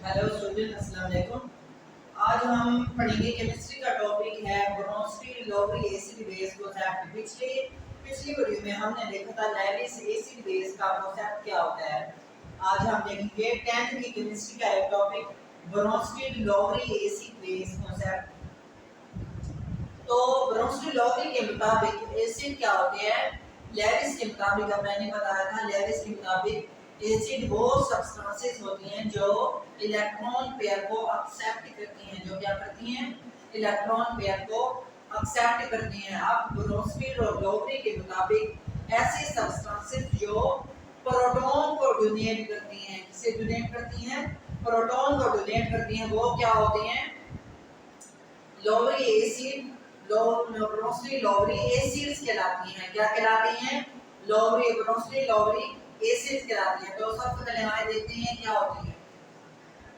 Hello student, अस्सलाम वालेकुम। आज हम पढ़ेंगे केमिस्ट्री का टॉपिक है ब्रोंस्टी लोवरी एसिड बेस कॉन्सेप्ट। पिछली वीडियो में हमने देखा था लेविस एसिड बेस का कॉन्सेप्ट क्या होता है। आज हम देखेंगे 10th की केमिस्ट्री का एक टॉपिक ब्रोंस्टी लोवरी एसिड बेस कॉन्सेप्ट। तो ब्रोंस्टी लोवरी के मुताबिक एसिड क्या होते हैं। लेविस के मुताबिक, अब मैंने बताया था, लेविस के मुताबिक एसिड वो सब्सटेंसेस होती हैं जो इलेक्ट्रॉन पेयर को एक्सेप्ट करती हैं। जो क्या करती हैं? इलेक्ट्रॉन पेयर को एक्सेप्ट करती हैं। अब ब्रोंस्टी लोवरी के मुताबिक ऐसी सब्सटेंसेस जो प्रोटॉन को डोनेट करती हैं, किसे डोनेट करती हैं? प्रोटॉन को डोनेट करती हैं, वो क्या होती हैं? लोवरी एसिड। ब्रोंस्टी लोवरी एसिड्स कहलाती हैं। क्या कहलाती हैं? लोवरी ब्रोंस्टी लोवरी एसिड्स कहलाती हैं। तो सबसे पहले हमारे देखते हैं क्या होती है।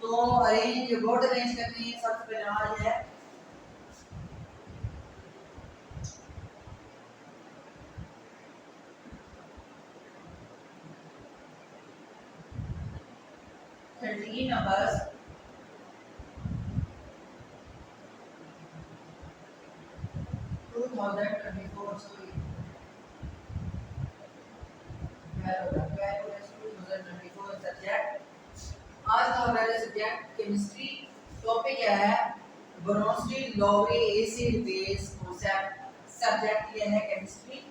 तो अरेंज बोर्ड अरेंज करते हैं। सबसे पहले हमारा है नंबर्स 2024 सॉरी 2024 सब्जेक्ट। आज का हमारा सब्जेक्ट केमिस्ट्री। टॉपिक क्या है? ब्रोंस्टी लोवरी एसिड बेस कॉन्सेप्ट। सब्जेक्ट ये है केमिस्ट्री।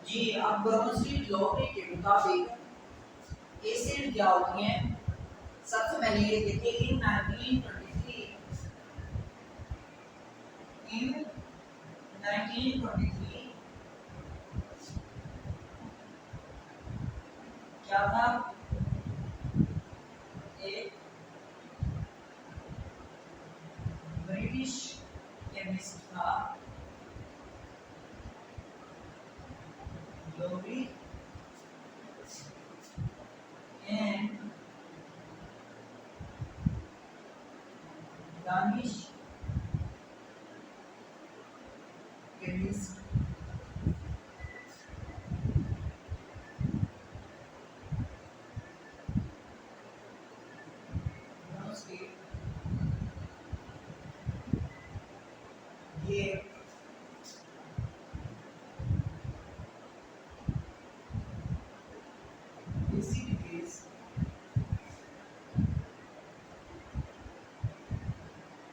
जी, अब ब्रोंस्टी लोवरी के मुताबिक एसिड क्या होती हैं? सबसे पहले ये देखिए, इन 1923 क्या था? एक ब्रिटिश केमिस्ट था लोवरी एंड दानिश केमिस्ट। ये acid base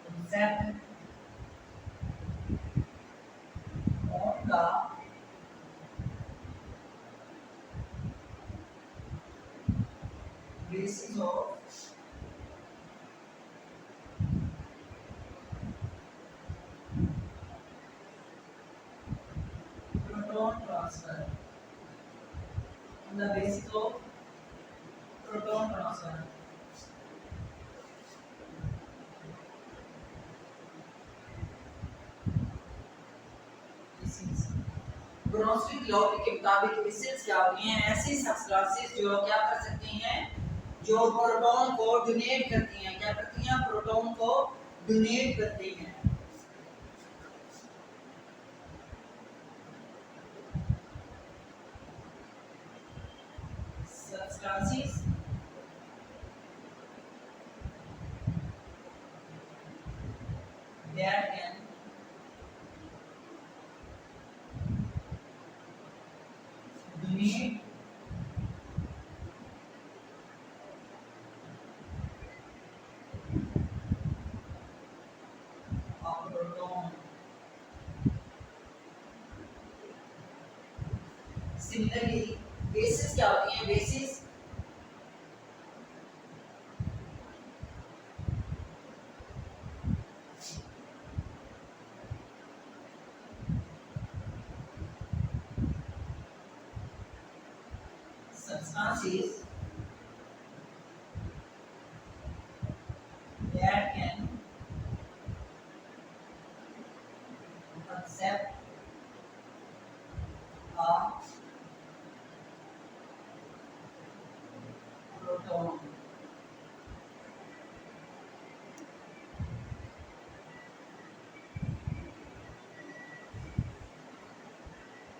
concept on the basis of proton transfer. On the basis of proton transfer. ब्रोंस्टी लोवरी के मुताबिक एसिड्स क्या होती हैं? ऐसी सब्सटेंसेस जो क्या कर सकती हैं? जो प्रोटॉन को डोनेट करती हैं। क्या करती हैं? प्रोटॉन को डोनेट करती हैं। Substances that can donate similarly bases क्या होती है? Bases substances that can accept a proton.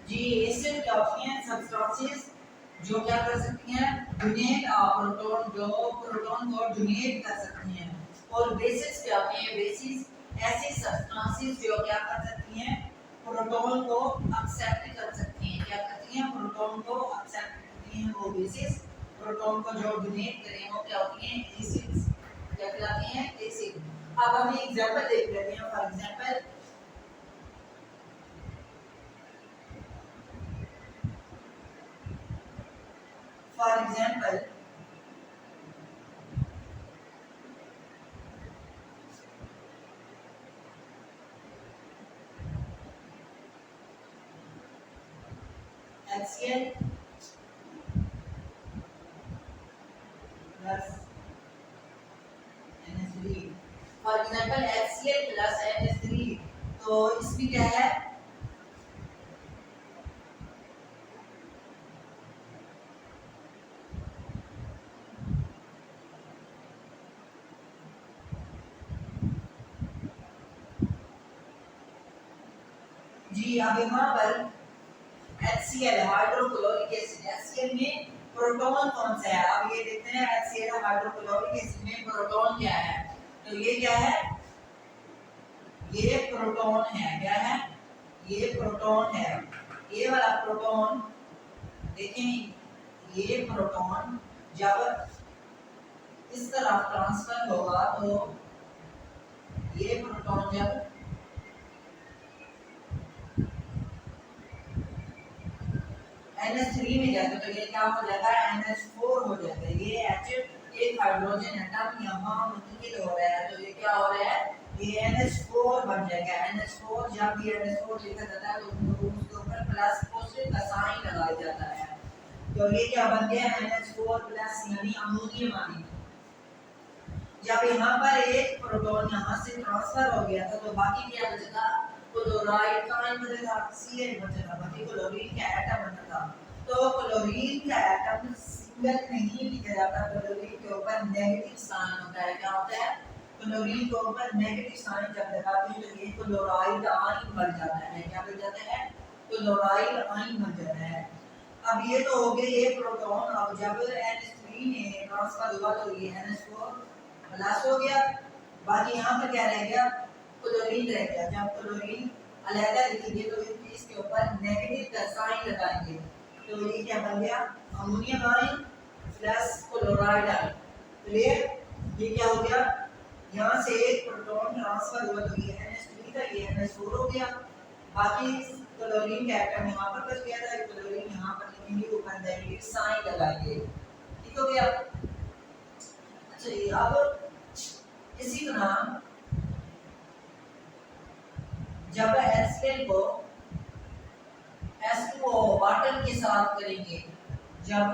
जी एसिड क्या होती हैं? सब्सटेंसेस जो क्या कर सकती हैं? डोनेट प्रोटॉन, जो प्रोटॉन को डोनेट कर सकती हैं। और बेसिस क्या होती हैं? बेसिस ऐसी सब्सटेंसेस जो क्या कर सकती हैं? प्रोटॉन को एक्सेप्ट कर सकती हैं। क्या करती हैं? प्रोटॉन को एक्सेप्ट करती हैं। वो बेसिस प्रोटॉन को जो डोनेट करें वो क्या होती हैं? एसिड्स। क्या कहलाती हैं? एसिड। अब हम एग्जांपल देख लेते हैं। For example HCl plus NH3। For example HCl plus NH3, तो इसमें क्या है? जी अब यहाँ पर HCl हाइड्रोक्लोरिक एसिड, HCl में प्रोटॉन कौन सा है? अब ये देखते हैं HCl हाइड्रोक्लोरिक एसिड में प्रोटॉन क्या है? तो ये क्या है? ये प्रोटॉन है। क्या है? ये प्रोटॉन है। ये वाला प्रोटॉन देखें, ये प्रोटॉन जब इस तरफ ट्रांसफर होगा तो ये प्रोटॉन जब NH3 में जाता है तो ये क्या हो जाता है? NH4 हो जाता है। ये H एक हाइड्रोजन एटम यहाँ मुंतकिल हो रहा है, तो ये क्या हो रहा है? ये NH4 बन जाएगा। NH4 जब ये NH4 लिखा जाता है तो उसके ऊपर प्लस पॉजिटिव का साइन लगाया जाता है, तो ये क्या बन गया? NH4 प्लस यानी अमोनियम आयन। जब यहाँ पर एक प्रोटॉन यहाँ से ट्रांसफर हो गया था तो बाकी क्या बचेगा? क्लोराइड का आयन बचेगा, Cl बचेगा, बाकी क्लोरीन का एटम बचेगा। तो क्लोरीन का एटम सिंगल नहीं लिखा जाता, क्लोरीन के ऊपर नेगेटिव साइन होता है। क्या होता है? क्लोरीन के ऊपर नेगेटिव साइन जब लगाते हैं तो ये क्लोराइड आयन बन जाता है। क्या बन जाता है? क्लोराइड आयन बन जाता है। अब ये तो हो गए ये प्रोटॉन। अब जब NH3 में ट्रांसफर हुआ तो ये NH4 प्लस हो गया, बाकी यहाँ पर क्या रह गया? क्लोरीन रह गया। जब क्लोरीन अलग लिखेंगे तो इसके ऊपर नेगेटिव का साइन लगाएंगे, तो ये क्या बन गया? Ammonium ion plus chloride ion. Clear? ये क्या हो गया? यहाँ से एक प्रोटॉन ट्रांसफर हुआ तो ये NH3 था, ये NH4 हो गया, बाकी क्लोरीन का एटम यहाँ पर बच गया था, क्लोरीन यहाँ पर लिखेंगे, ऊपर नेगेटिव साइन लगाएंगे। ठीक हो गया? चलिए अब इसी तरह जब HCl को H2O वाटर के साथ करेंगे, जब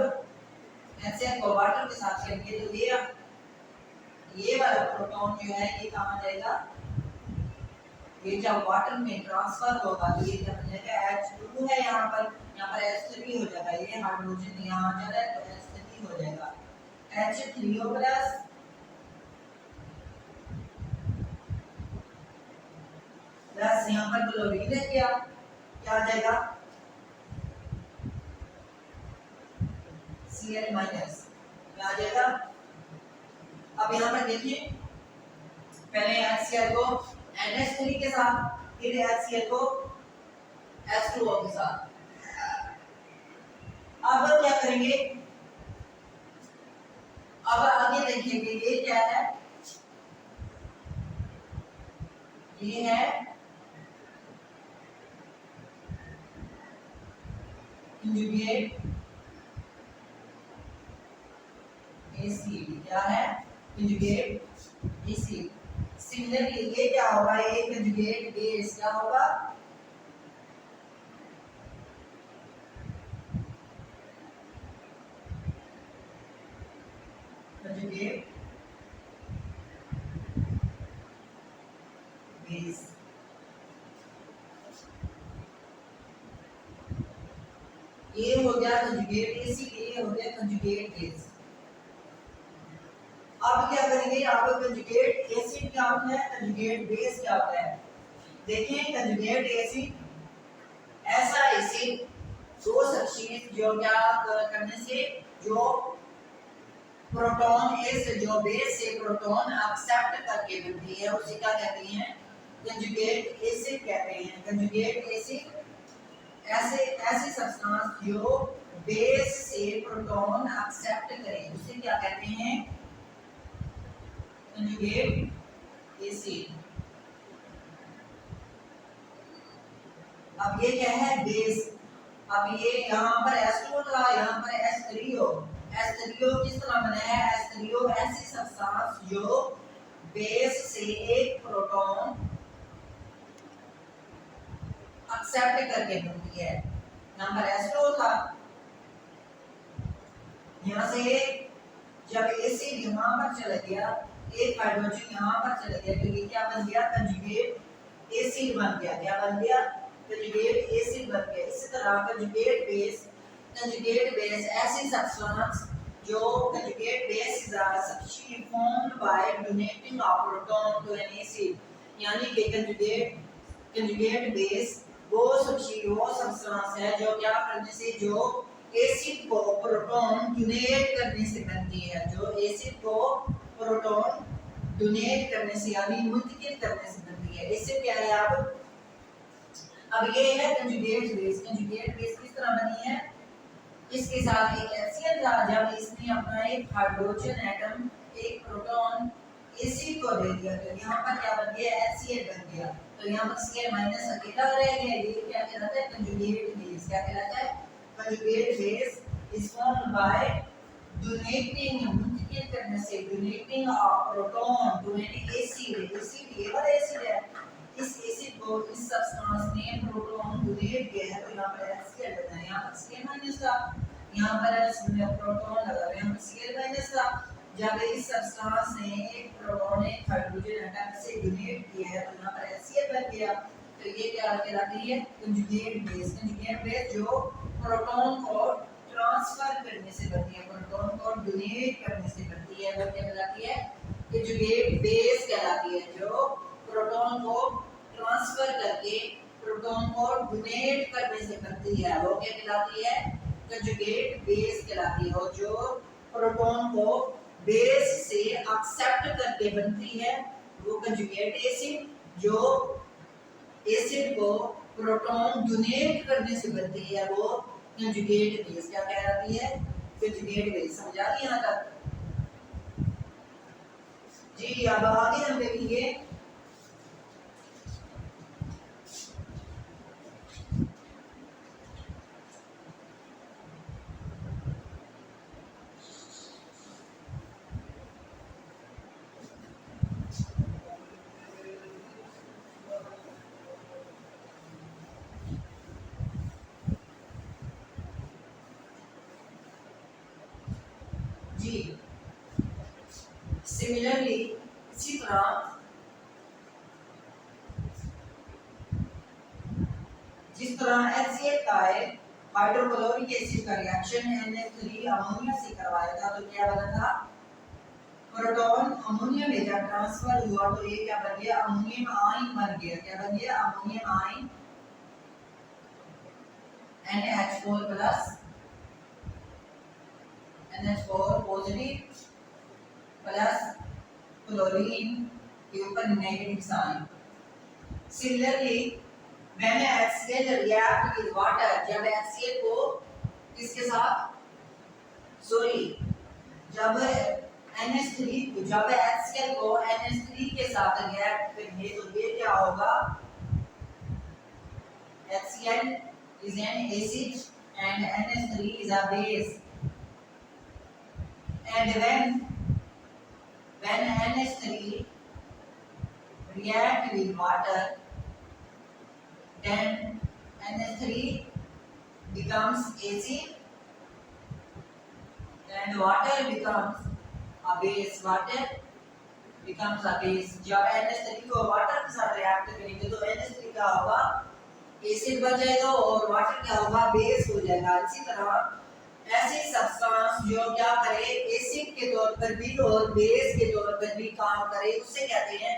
HCl को वाटर के साथ करेंगे तो ये वाला प्रोटॉन जो है ये कहाँ जाएगा? ये जब वाटर में ट्रांसफर होगा तो ये क्या बन जाएगा? H2 है, यहाँ पर H3 हो जाएगा। ये हाइड्रोजन यहाँ आ जा रहा है तो H3 हो जाएगा, H3O प्लस प्लस यहाँ पर क्लोरीन है, क्या आ जाएगा? Cl minus. क्या आ जाएगा? अब यहाँ पर देखिए, पहले HCl को NH3 के साथ, फिर HCl को H2O के साथ। अब क्या करेंगे? अब आगे देखेंगे ये क्या है? ये है कंजुगेट एसिड क्या है? Conjugate acid. सिमिलरली ये क्या होगा? ये कंजुगेट बेस क्या होगा? Conjugate base. ये हो गया कंजुगेट एसिड, ये हो गया कंजुगेट बेस। अब क्या करेंगे? यहाँ पे कंजुगेट एसिड क्या होता है, कंजुगेट बेस क्या होता है? देखिए कंजुगेट एसिड ऐसा एसिड दो सब्स्टिट्यूट जो क्या करने से जो प्रोटॉन ए से जो बेस से प्रोटॉन एक्सेप्ट करके बनती है उसे क्या कहते हैं? कंजुगेट एसिड कहते हैं। कंजुगेट एसिड ऐसे ऐसी सब्सटेंस जो बेस से प्रोटॉन एक्सेप्ट करे उसे क्या कहते हैं? Conjugate acid. अब ये क्या है? बेस। अब ये यहाँ पर H2 था, यहाँ पर H3 हो। H3 किस तरह बना है? H3 ऐसी सब्सटेंस जो बेस से एक प्रोटॉन एक्सेप्ट करके बनती है। यहाँ पर H2 था, यहाँ से जब एसिड यहाँ पर चला गया, एक हाइड्रोजन यहाँ पर चला गया, तो ये क्या बन गया? कंजुगेट एसिड बन गया। क्या बन गया? कंजुगेट एसिड बन गया। इसी तरह कंजुगेट बेस ऐसी सब्सटेंस जो conjugate base is a substitute formed by donating a proton to an acid. यानी कि कंजुगेट बेस वो सब्सटेंस है जो क्या करने से जो एसिड को प्रोटॉन डोनेट करने से बनती है, जो एसिड को प्रोटॉन डोनेट करने से यानी मुंतकिल करने से बनती है। इससे क्या है? अब ये है कंजुगेट बेस। कंजुगेट बेस किस तरह बनी है? इसके साथ एक HCl था, जब इसने अपना एक हाइड्रोजन एटम एक प्रोटॉन एसिड को दे दिया तो यहाँ पर क्या बन गया? HCl बन गया। तो यहाँ पर Cl माइनस अकेला रह गया। ये क्या कहलाता है? Conjugate base. क्या कहलाता है? Conjugate base is formed by donating मुंतकिल करने से, donating a proton to an acid. Acid ये वाला एसिड है, इस एसिड को इस सब्सटेंस ने प्रोटॉन डोनेट किया है तो यहाँ पर HCl बना है। यहाँ पर Cl माइनस था, यहाँ पर प्रोटॉन लगा, यहाँ पर Cl माइनस था। जब इस सब्सटेंस ने एक प्रोटॉन एक हाइड्रोजन एटम से डोनेट किया है तो यहाँ पर HCl बन गया। तो ये क्या कहलाती है? Conjugate base. कंजुगेट बेस जो प्रोटॉन को ट्रांसफर करने से बनती है, प्रोटॉन को डोनेट करने से बनती है, वो क्या कहलाती है? कंजुगेट बेस कहलाती है। जो प्रोटॉन को ट्रांसफर करके प्रोटॉन को डोनेट करने से बनती है वो क्या कहलाती है? कंजुगेट बेस कहलाती है। और जो प्रोटॉन को बेस से एक्सेप्ट करके बनती है वो कंजुगेट एसिड। जो एसिड को प्रोटॉन डोनेट करने से बनती है वो कंजुगेट बेस क्या कहलाती है? Conjugate base. समझा यहाँ तक? जी अब आगे हम देखेंगे सिमिलरली इसी तरह जिस तरह HCl का है हाइड्रोक्लोरिक एसिड का रिएक्शन NH3 अमोनिया से करवाया था तो क्या बना था? प्रोटॉन अमोनिया में जब ट्रांसफर हुआ तो ये क्या बन गया? अमोनियम आयन बन गया। क्या बन गया? Ammonium ion NH4 plus NH4 positive plus chlorine के ऊपर negative sign. Similarly when HCl react with water, जब HCl को किसके साथ जब HCl को NH3 के साथ रिएक्ट करेंगे तो ये क्या होगा? HCl is an acid and NH3 is a base. And when NH3 react with water, then NH3 becomes acid and water becomes a base. Water becomes a base. जब NH3 को water के साथ react करेंगे तो NH3 क्या होगा, acid बन जाएगा और वाटर क्या होगा, बेस हो जाएगा। इसी तरह ऐसी सब्सटेंस जो क्या करे, एसिड के तौर पर भी और बेस के तौर पर भी काम करे, उससे कहते हैं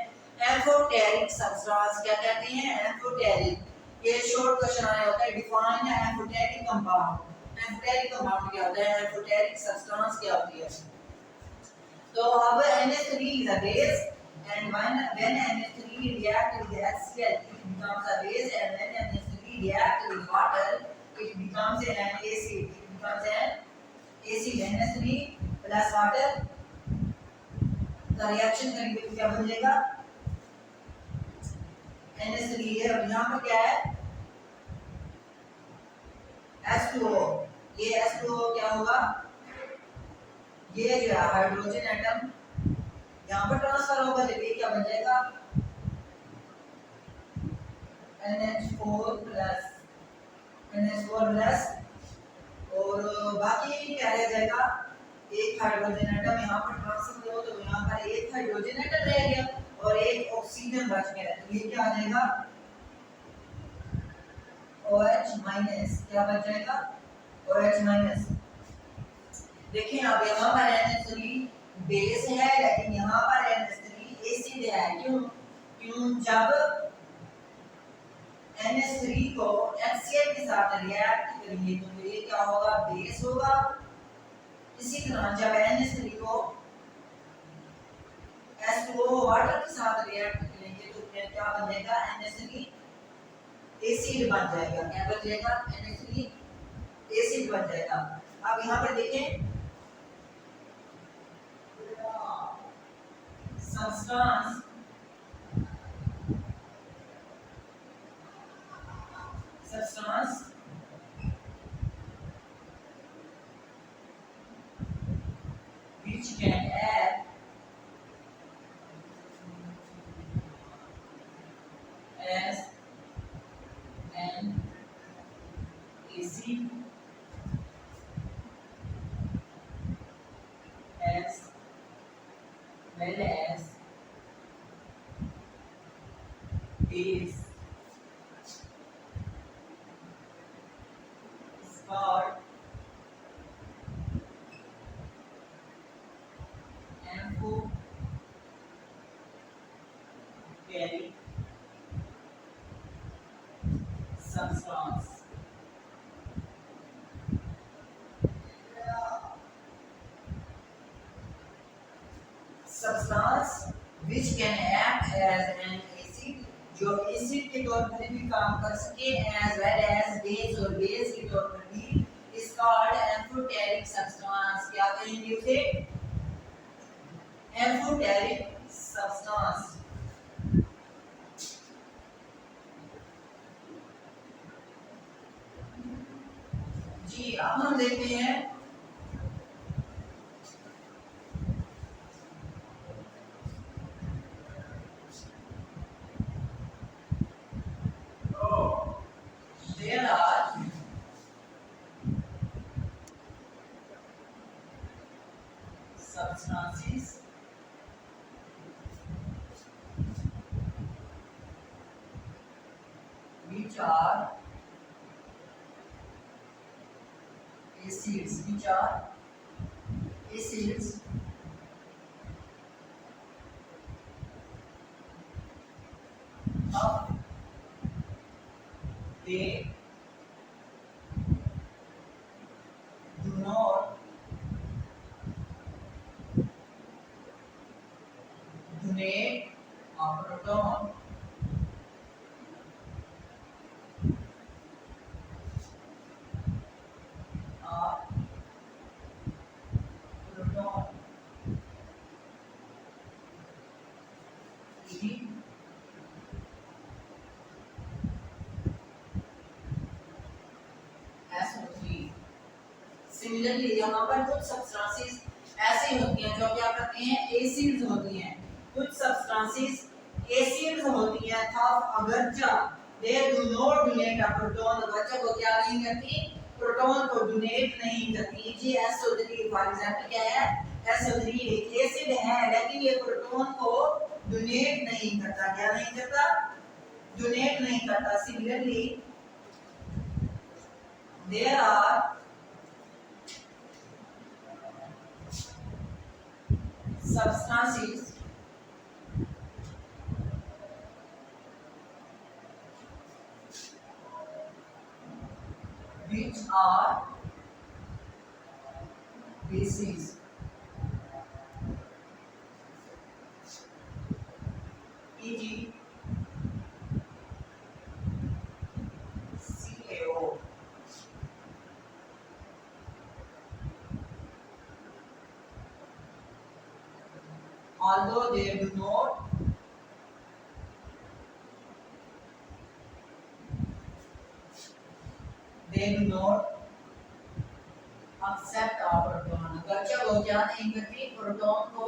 एम्फोटेरिक सब्सटेंस। क्या कहते हैं, एम्फोटेरिक। ये शॉर्ट क्वेश्चन आया होता है, define amphoteric compound. Amphoteric compound क्या होता है, एम्फोटेरिक सब्सटेंस क्या होती है। तो अब NH3 is a base and when NH3 react with HCl it becomes a base, and when NH3 react with water it becomes an acid. It becomes an acid. NH3 plus water का reaction करेंगे तो क्या बन जाएगा, NH3 है और यहाँ पर क्या है H2O। ये H2O क्या होगा, ये जो है हाइड्रोजन एटम यहाँ पर ट्रांसफर होगा, जब ये क्या बन जाएगा NH4 प्लस और बाकी क्या रह जाएगा, एक हाइड्रोजन एटम यहाँ पर ट्रांसफर हो तो यहाँ पर एक हाइड्रोजन एटम रह गया और एक ऑक्सीजन बच गया, तो ये क्या आ जाएगा OH माइनस। क्या बच जाएगा OH माइनस। देखिए अब यहाँ पर NH3 बेस है लेकिन यहाँ पर NH3 एसिड है। क्यों जब NH3 को HCl के साथ रिएक्ट करेंगे तो ये क्या होगा, बेस होगा। इसी तरह जब NH3 को H2O वाटर के साथ रिएक्ट करेंगे तो फिर क्या बन जाएगा, NH3 एसिड बन जाएगा। क्या बन जाएगा, NH3 एसिड बन जाएगा। अब यहाँ पर देखें substance which can act as an acid as well as base is called amphoteric substance. Substance which can act as an acid, जो एसिड के तौर पर भी काम कर सके, as well as base और बेस के तौर पर भी, is called amphoteric substance। क्या कहेंगे उसे, amphoteric substance। जी अब हम देखते हैं there are substances which are acids, of they do not donate a proton यहाँ पर कुछ सब्सटेंसेस ऐसी होती हैं जो क्या करती हैं, एसिड्स होती हैं। कुछ सब्सटेंसेस एसिड्स होती हैं था अगरचा they do not donate a proton, अगरचा को क्या नहीं करती, प्रोटॉन को डोनेट नहीं करती। जी SO3 फॉर एग्जांपल क्या है, SO3 एक एसिड है लेकिन ये प्रोटॉन को डोनेट नहीं करता, क्या नहीं करता, डोनेट नहीं करता। Similarly there are substances which are bases, e.g. CaO, although they do not accept our proton, अगरचे वो क्या नहीं करती, प्रोटॉन को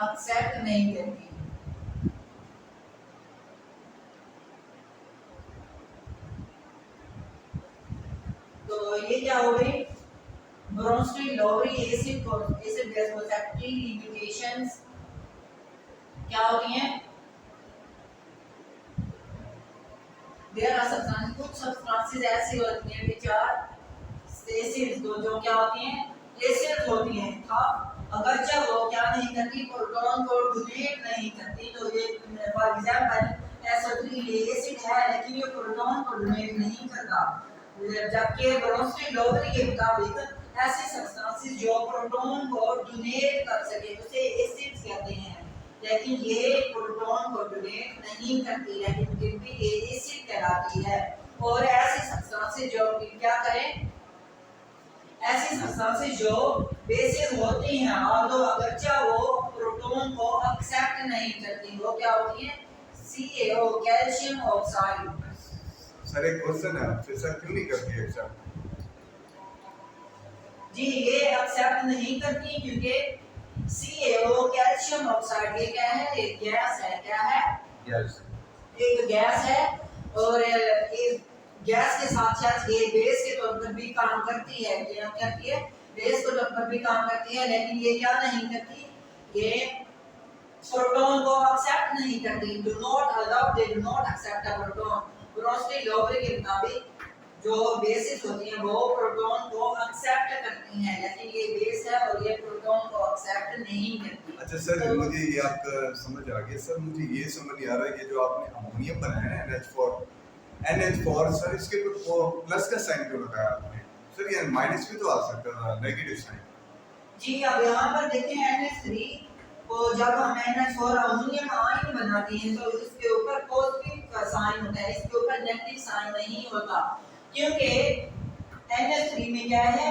एक्सेप्ट नहीं करती। तो ये क्या हो गई, ब्रोंस्टीन लोवरी एसिड को, एसिड बेस को की लिमिटेशंस क्या होती हैं, देयर आर सब्सटेंसेस, कुछ सब्सटेंसेस ऐसी होती हैं which are एसिड्स, जो क्या होती हैं, एसिड्स होती हैं था अगरचे वो क्या नहीं करती, प्रोटॉन को डोनेट नहीं करती। तो ये फॉर एग्जांपल SO3 ये एसिड है लेकिन ये प्रोटॉन को डोनेट नहीं करता, जबकि ब्रोंस्टीन लोवरी के मुताबिक ऐसे सब्सटेंसेस जो प्रोटॉन को डोनेट कर सके उसे एसिड्स कहते हैं, लेकिन ये प्रोटॉन को डोनेट नहीं करती लेकिन फिर भी ये एसिड कहलाती है। और ऐसी सब्सटेंसेस जो क्या करें, ऐसी सब्सटेंसेस जो बेसिस होती हैं और तो अगरचे वो प्रोटॉन को एक्सेप्ट नहीं करती, वो क्या होती है, CaO, कैल्शियम ऑक्साइड। सर एक क्वेश्चन है आपसे, सर क्यों नहीं करती एक्सेप्ट? जी ये एक्सेप्ट नहीं करती क्योंकि CaO कैल्शियम ऑक्साइड ये क्या है, एक गैस है, क्या है, यस, एक गैस है और इस गैस के साथ साथ ये बेस के तौर पर भी काम करती है, क्या करती है, बेस के तौर पर भी काम करती है, लेकिन ये क्या नहीं करती, ये प्रोटॉन को एक्सेप्ट नहीं करती। Do not allow, they do not accept a proton. Bronsted Lowry के मुताबिक जो बेसिस होती हैं वो प्रोटॉन को एक्सेप्ट करती हैं, लेकिन ये बेस है और ये प्रोटॉन को एक्सेप्ट नहीं करती। अच्छा सर तो मुझे ये आपका समझ आ गया। सर मुझे ये समझ नहीं आ रहा है कि जो आपने अमोनियम बनाया है NH4 सर इसके ऊपर वो प्लस का साइन क्यों लगाया आपने? सर ये माइनस भी तो आ सकता था, नेगेटिव साइन। जी अब यहाँ पर देखें NH3 को जब हम NH4 अमोनियम आयन बनाते हैं तो इसके ऊपर पॉजिटिव का साइन होता है, इसके ऊपर नेगेटिव साइन नहीं होता, क्योंकि NH3 में क्या है,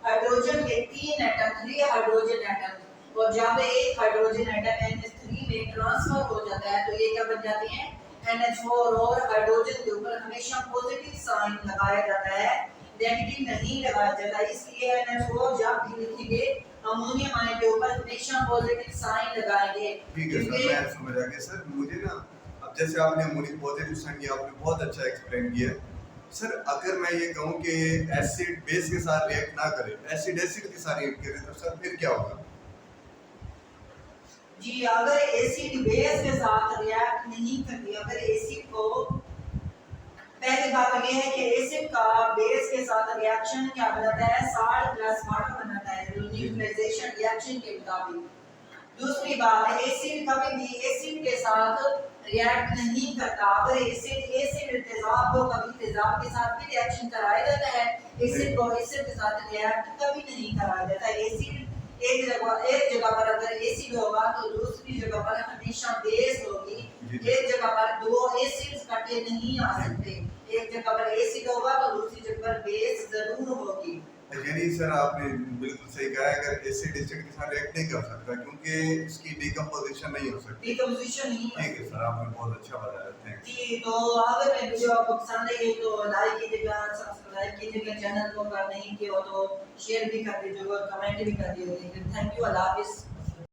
हाइड्रोजन के 3 एटम, 3 हाइड्रोजन एटम, और जब एक हाइड्रोजन एटम NH3 में ट्रांसफर हो जाता है तो ये क्या बन जाती हैं, NH4, और हाइड्रोजन के ऊपर हमेशा पॉजिटिव साइन लगाया जाता है, नेगेटिव नहीं लगाया जाता। इसलिए NH4 जब भी लिखेंगे अमोनियम आयन के ऊपर हमेशा पॉजिटिव साइन लगाएंगे। ठीक है सर, मैं समझ आ गया। सर मुझे ना अब जैसे आपने अमोनियम पॉजिटिव साइन किया, आपने बहुत अच्छा एक्सप्लेन किया। सर अगर मैं ये कहूँ कि एसिड बेस के साथ रिएक्ट ना करे, एसिड एसिड के साथ रिएक्ट करे, तो सर फिर क्या होगा? जी अगर एसिड बेस के साथ रिएक्ट नहीं करती, अगर एसिड को, पहली बात ये है कि एसिड का बेस के साथ रिएक्शन क्या बनाता है, साल्ट प्लस वाटर बनाता है न्यूट्रलाइजेशन रिएक्शन के मुताबिक। दूसरी बात, एसिड कभी भी एसिड के साथ रिएक्ट नहीं करता। अगर एसिड एसिड तेजाब को कभी तेजाब के साथ भी रिएक्शन कराया जाता है, एसिड को एसिड के साथ रिएक्ट कभी नहीं कराया जाता। एसिड एक जगह पर अगर एसिड होगा तो दूसरी जगह पर हमेशा बेस होगी। एक जगह पर दो एसिड्स इकट्ठे नहीं आ सकते, एक जगह पर एसिड होगा तो दूसरी जगह पर बेस जरूर होगी। यानी सर आपने बिल्कुल सही कहा है, अगर एसिड एसिड के साथ रिएक्ट नहीं कर सकता क्योंकि इसकी डिकम्पोजिशन नहीं हो सकती। डिकम्पोजिशन नहीं है। ठीक है सर, आपने बहुत अच्छा बताया, थैंक्स। जी, तो अगर मेरी वीडियो आपको पसंद आई तो लाइक कीजिएगा, सब्सक्राइब कीजिएगा चैनल को, अगर नहीं किया हो तो शेयर भी कर दीजिएगा और कमेंट भी कर दीजिएगा। थैंक यू, अल्लाह हाफिज़।